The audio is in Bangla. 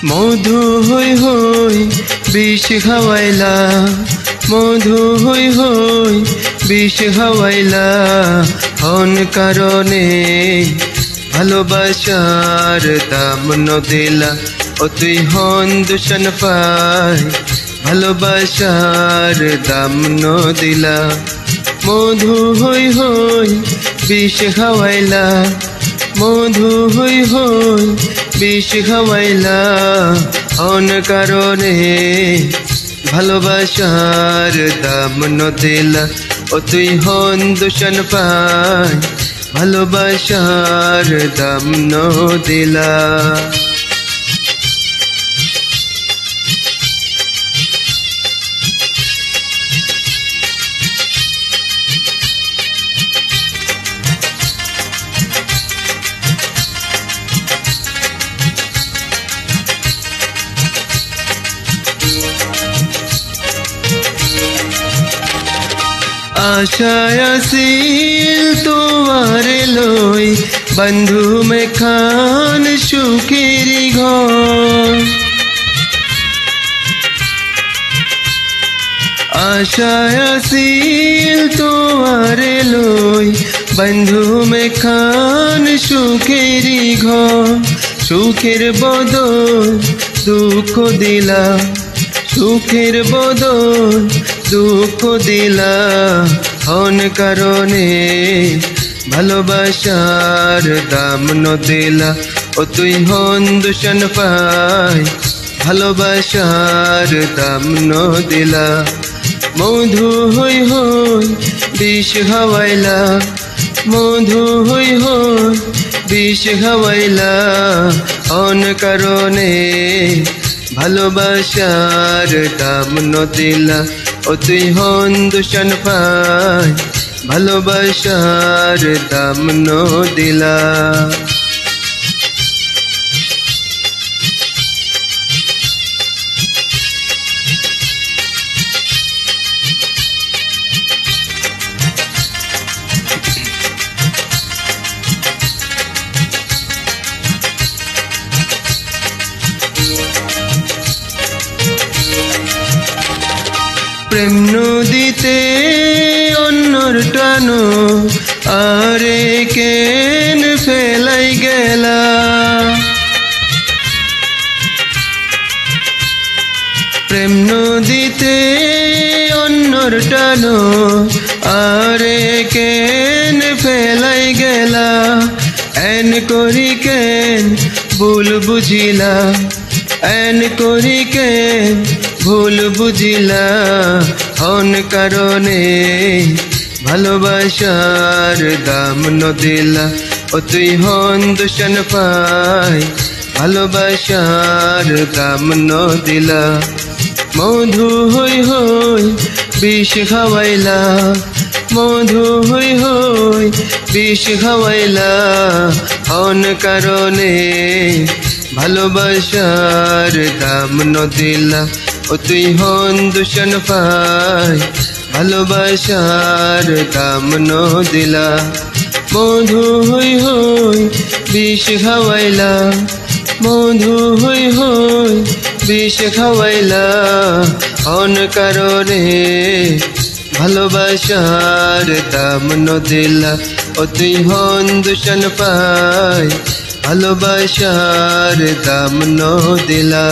মধু হই হই বিষ খাওয়াইলা, মধু হই হই বিষ খাওয়াইলা, হন কারণে ভালোবাসার দাম ন দিলা। ও তুই হন দূষণ পাই, ভালোবাসার দাম ন দিলা। মধু হই হই বিষ খাওয়াইলা, মধু হই হই বিষ খাওয়াইলা, হন কারণে ভালোবাসার দাম ন দিলা। ও তুই হন দূষণ পাই, ভালোবাসার দাম ন দিলা। আশায় আসিল তোমার লই, বন্ধু মে খান সুখের ঘর। আশায় আসিল তোমার লই, বন্ধু মে খান সুখের ঘর। সুখের বদল দুঃখ দিলা, সুখের বদল দুঃখ দিলা, হন কারণে ভালোবাসার দাম ন দিলা। ও তুই হন দূষণ পাই, ভালোবাসার দাম ন দিলা। মধু হই হই বিষ খাওয়াইলা, মধু হই হই বিষ খাওয়াইলা, হন কারণে ভালোবাসার দাম ন দিলা। ও তুই হন দূষণ পাই, ভালোবাসার দাম ন দিলা। প্রেম নদীতে অন্যর টানো, আরে কেন ফেলাই গেলা। প্রেম নদীতে অন্যর টানো, আরে কেন ফেলাই গেলা। এন করি কেন ভুল বুঝিলা, এন করি কেন ভুল বুঝিলা, হন কারণে ভালোবাসার দাম ন দিলা। ও তুই হন দূষণ পাই, ভালোবাসার দাম ন দিলা। মধু হই হই বিষ খাওয়াইলা, মধু হই হই বিষ খাওয়াইলা, হন কারণে ভালোবাসার দাম ন দিলা। ও তুই হন দূষণ পাই, ভালোবাসার দাম ন দিলা। মধু হই হই বিষ খাওয়াইলা, মধু হই হই বিষ খাওয়াইলা, হন কারণে ভালোবাসার দাম ন দিলা। ও তুই হন দূষণ পাই, ভালোবাসার দাম ন দিলা।